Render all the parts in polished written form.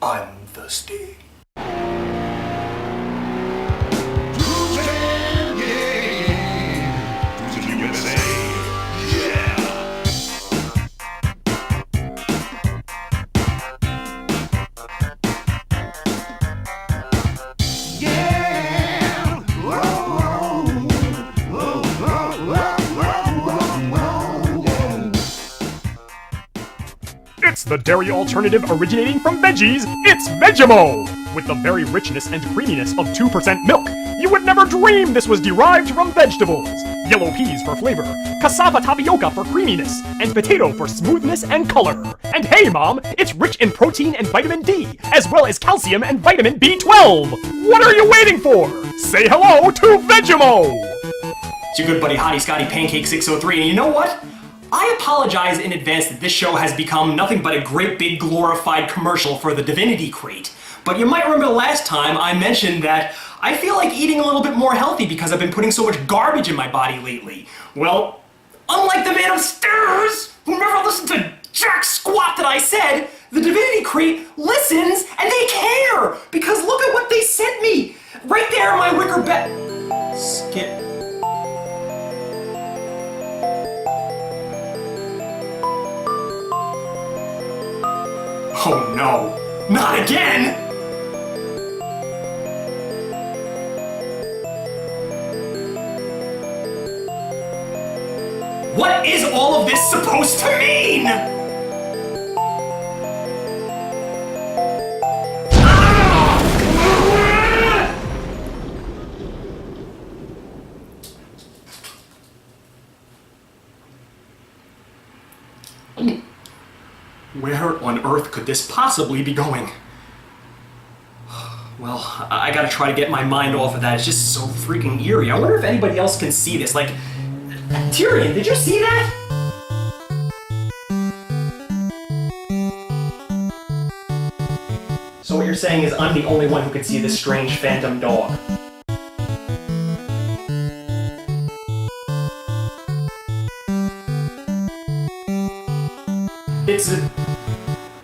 I'm thirsty. It's the dairy alternative originating from veggies. It's VEGGEMO! With the very richness and creaminess of 2% milk. You would never dream this was derived from vegetables. Yellow peas for flavor, cassava tapioca for creaminess, and potato for smoothness and color. And hey, Mom, it's rich in protein and vitamin D, as well as calcium and vitamin B12. What are you waiting for? Say hello to VEGGEMO! It's your good buddy Hottie Scotty Pancake 603, and you know what? I apologize in advance that this show has become nothing but a great big glorified commercial for the Divinity Crate. But you might remember last time I mentioned that I feel like eating a little bit more healthy because I've been putting so much garbage in my body lately. Well, unlike the man upstairs, who never listened to jack squat that I said, the Divinity Crate listens and they care! Because look at what they sent me! Right there in my wicker bed. Skip. Oh no, not again! What is all of this supposed to mean? Where on earth could this possibly be going? Well, I gotta try to get my mind off of that. It's just so freaking eerie. I wonder if anybody else can see this. Like, Tyrion, did you see that? So what you're saying is I'm the only one who could see this strange phantom dog.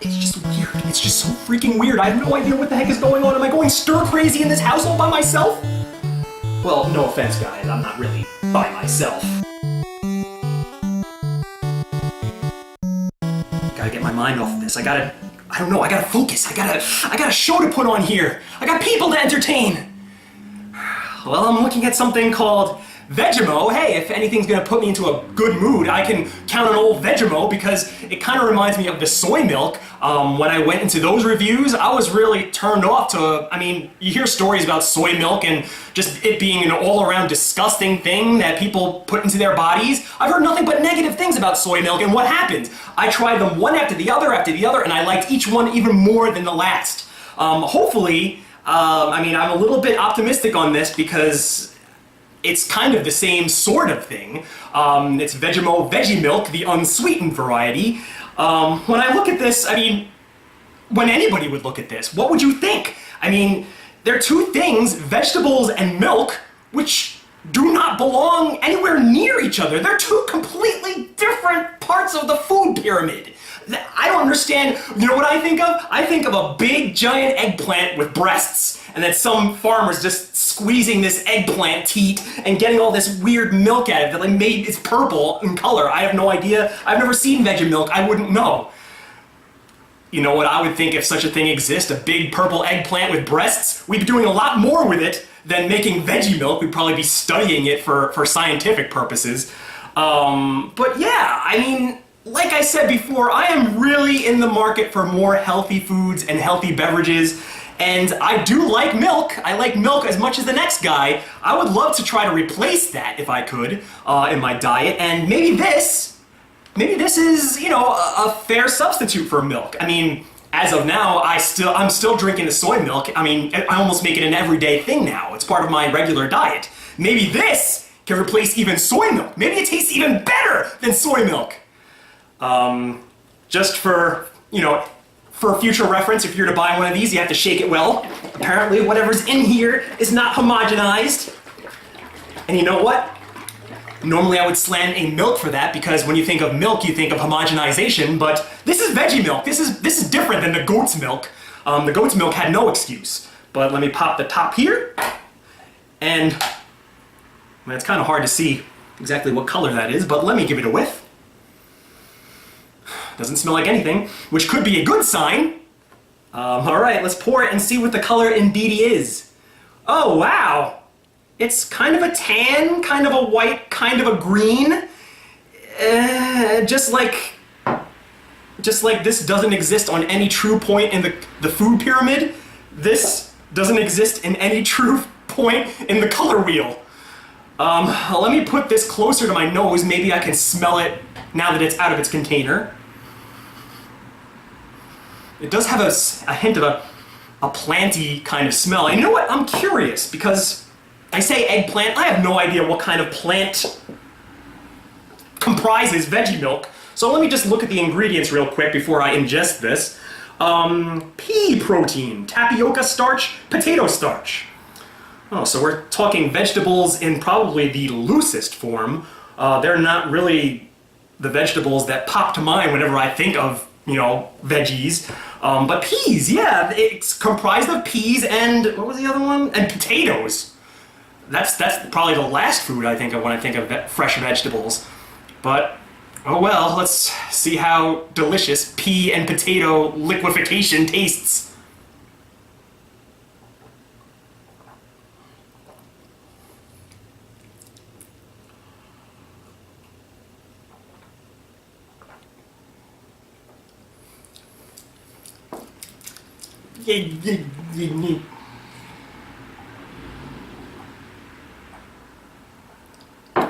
It's just weird. It's just so freaking weird. I have no idea what the heck is going on. Am I going stir crazy in this house all by myself? Well, no offense, guys. I'm not really by myself. Gotta get my mind off of this. I gotta focus. I got a show to put on here. I got people to entertain. Well, I'm looking at something called VEGGEMO. Hey, if anything's gonna put me into a good mood, I can count on old VEGGEMO because it kind of reminds me of the soy milk. When I went into those reviews, I was really turned off to, I mean, you hear stories about soy milk and just it being an all-around disgusting thing that people put into their bodies. I've heard nothing but negative things about soy milk, and what happened? I tried them one after the other, and I liked each one even more than the last. Hopefully, I mean, I'm a little bit optimistic on this because it's kind of the same sort of thing. It's VEGGEMO Veggie Milk, the unsweetened variety. When I look at this, I mean, when anybody would look at this, what would you think? I mean, they're two things, vegetables and milk, which do not belong anywhere near each other. They're two completely different parts of the food pyramid. I don't understand. You know what I think of? I think of a big giant eggplant with breasts, and then some farmer's just squeezing this eggplant teat and getting all this weird milk out of it that like made it's purple in color. I have no idea. I've never seen veggie milk. I wouldn't know. You know what I would think if such a thing exists? A big purple eggplant with breasts? We'd be doing a lot more with it than making veggie milk. We'd probably be studying it for scientific purposes. But yeah, I mean, like I said before, I am really in the market for more healthy foods and healthy beverages, and I do like milk. I like milk as much as the next guy. I would love to try to replace that if I could in my diet, and maybe this is, you know, a fair substitute for milk. I mean, as of now, I'm still drinking the soy milk. I mean, I almost make it an everyday thing now. It's part of my regular diet. Maybe this can replace even soy milk. Maybe it tastes even better than soy milk. Just for, you know, for future reference, if you're to buy one of these, you have to shake it well. Apparently, whatever's in here is not homogenized. And you know what? Normally I would slam a milk for that because when you think of milk, you think of homogenization, but this is veggie milk. This is different than the goat's milk. The goat's milk had no excuse. But let me pop the top here, and well, it's kind of hard to see exactly what color that is, but let me give it a whiff. Doesn't smell like anything, which could be a good sign. All right, let's pour it and see what the color indeed is. Oh, wow. It's kind of a tan, kind of a white, kind of a green. Just like this doesn't exist on any true point in the food pyramid, this doesn't exist in any true point in the color wheel. Let me put this closer to my nose. Maybe I can smell it now that it's out of its container. It does have a hint of a planty kind of smell. And you know what? I'm curious, because I say eggplant, I have no idea what kind of plant comprises veggie milk. So let me just look at the ingredients real quick before I ingest this. Pea protein, tapioca starch, potato starch. Oh, so we're talking vegetables in probably the loosest form. They're not really the vegetables that pop to mind whenever I think of, veggies. But peas, yeah, it's comprised of peas and, what was the other one? And potatoes. That's probably the last food I think of when I think of fresh vegetables. But, oh well, let's see how delicious pea and potato liquefaction tastes.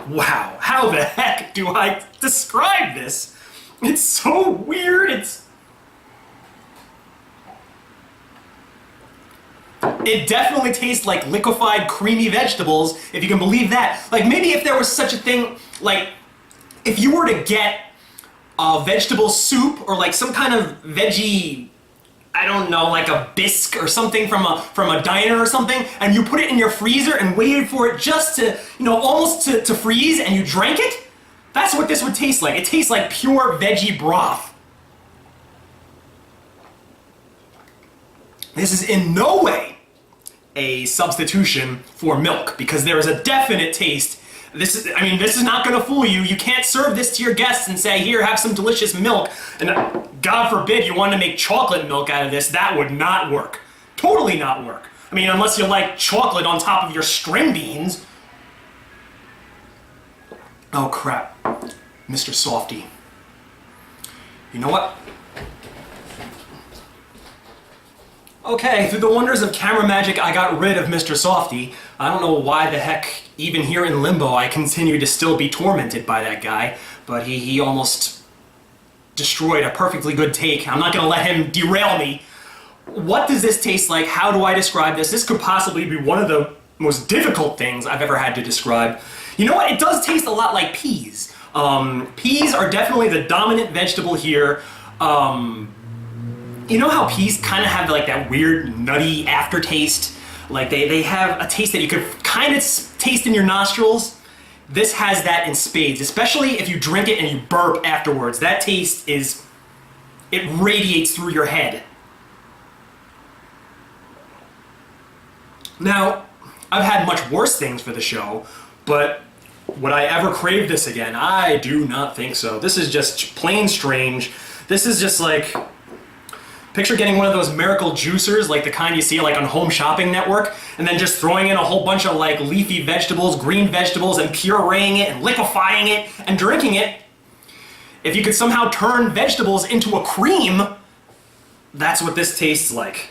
Wow, how the heck do I describe this? It's so weird, It definitely tastes like liquefied creamy vegetables, if you can believe that. Like, maybe if there was such a thing, like, if you were to get a vegetable soup or like some kind of veggie, I don't know, like a bisque or something from a diner or something, and you put it in your freezer and waited for it just to, almost to freeze, and you drank it, that's what this would taste like. It tastes like pure veggie broth. This is in no way a substitution for milk, because there is a definite taste. This is not gonna fool you. You can't serve this to your guests and say, here, have some delicious milk, and God forbid you want to make chocolate milk out of this. That would not work. Totally not work. I mean, unless you like chocolate on top of your string beans. Oh crap, Mr. Softy. You know what? Okay, through the wonders of camera magic, I got rid of Mr. Softy. I don't know why the heck, even here in Limbo, I continue to still be tormented by that guy, but he almost destroyed a perfectly good take. I'm not gonna let him derail me. What does this taste like? How do I describe this? This could possibly be one of the most difficult things I've ever had to describe. You know what? It does taste a lot like peas. Peas are definitely the dominant vegetable here. You know how peas kind of have like that weird nutty aftertaste? Like they have a taste that you could kind of taste in your nostrils. This has that in spades, especially if you drink it and you burp afterwards. That taste it radiates through your head. Now, I've had much worse things for the show, but would I ever crave this again? I do not think so. This is just plain strange. This is just like, picture getting one of those miracle juicers, like the kind you see like on Home Shopping Network, and then just throwing in a whole bunch of like leafy vegetables, green vegetables, and pureeing it and liquefying it and drinking it. If you could somehow turn vegetables into a cream, that's what this tastes like.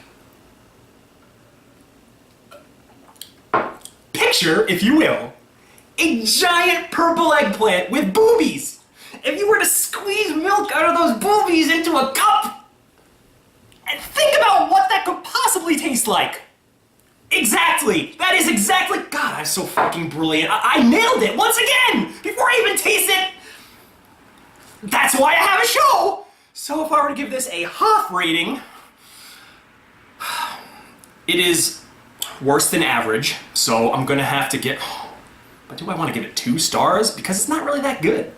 Picture, if you will, a giant purple eggplant with boobies. If you were to squeeze milk out of those boobies into a cup, and think about what that could possibly taste like. Exactly. That is exactly. God, I'm so fucking brilliant. I nailed it once again before I even taste it. That's why I have a show. So if I were to give this a half rating, it is worse than average. So I'm gonna have to get. But do I want to give it 2 stars? Because it's not really that good.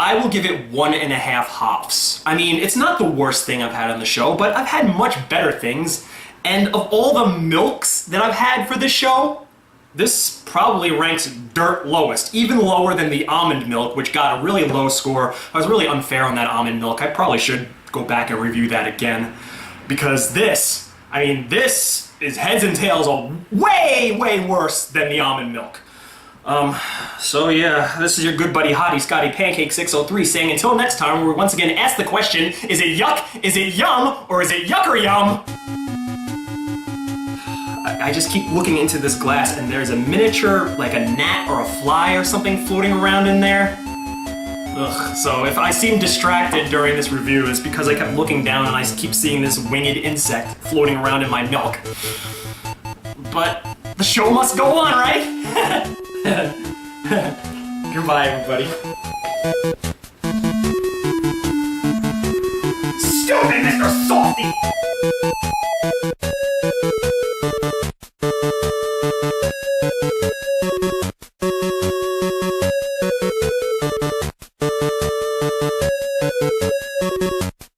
I will give it 1.5 hops. I mean, it's not the worst thing I've had on the show, but I've had much better things. And of all the milks that I've had for this show, this probably ranks dirt lowest, even lower than the almond milk, which got a really low score. I was really unfair on that almond milk. I probably should go back and review that again. Because this is heads and tails of way, way worse than the almond milk. So yeah, this is your good buddy Hottie Scotty Pancake 603 saying until next time, we once again ask the question, is it yuck, is it yum, or is it yuck or yum? I just keep looking into this glass and there's a miniature, like a gnat or a fly or something floating around in there. Ugh, so if I seem distracted during this review, it's because I kept looking down and I keep seeing this winged insect floating around in my milk. But the show must go on, right? Goodbye, everybody. Stupid Mr. Softy!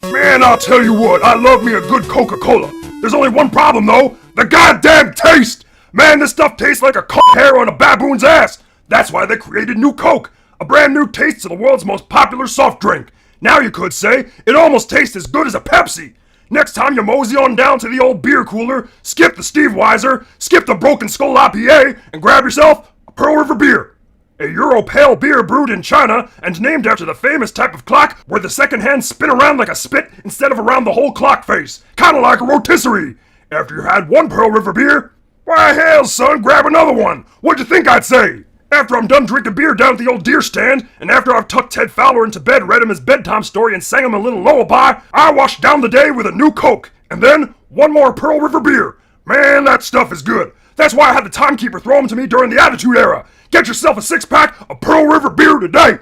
Man, I'll tell you what, I love me a good Coca-Cola. There's only one problem, though. The goddamn taste! Man, this stuff tastes like a hair on a baboon's ass. That's why they created New Coke, a brand new taste to the world's most popular soft drink. Now you could say, it almost tastes as good as a Pepsi. Next time you mosey on down to the old beer cooler, skip the Steve Weiser, skip the Broken Skull IPA, and grab yourself a Pearl River beer. A Euro pale beer brewed in China and named after the famous type of clock where the second hand spin around like a spit instead of around the whole clock face. Kinda like a rotisserie. After you had one Pearl River beer, why hell son, grab another one. What'd you think I'd say? After I'm done drinking beer down at the old deer stand, and after I've tucked Ted Fowler into bed, read him his bedtime story, and sang him a little lullaby, I wash down the day with a new Coke, and then one more Pearl River beer. Man, that stuff is good. That's why I had the timekeeper throw them to me during the Attitude Era. Get yourself a 6-pack of Pearl River beer today.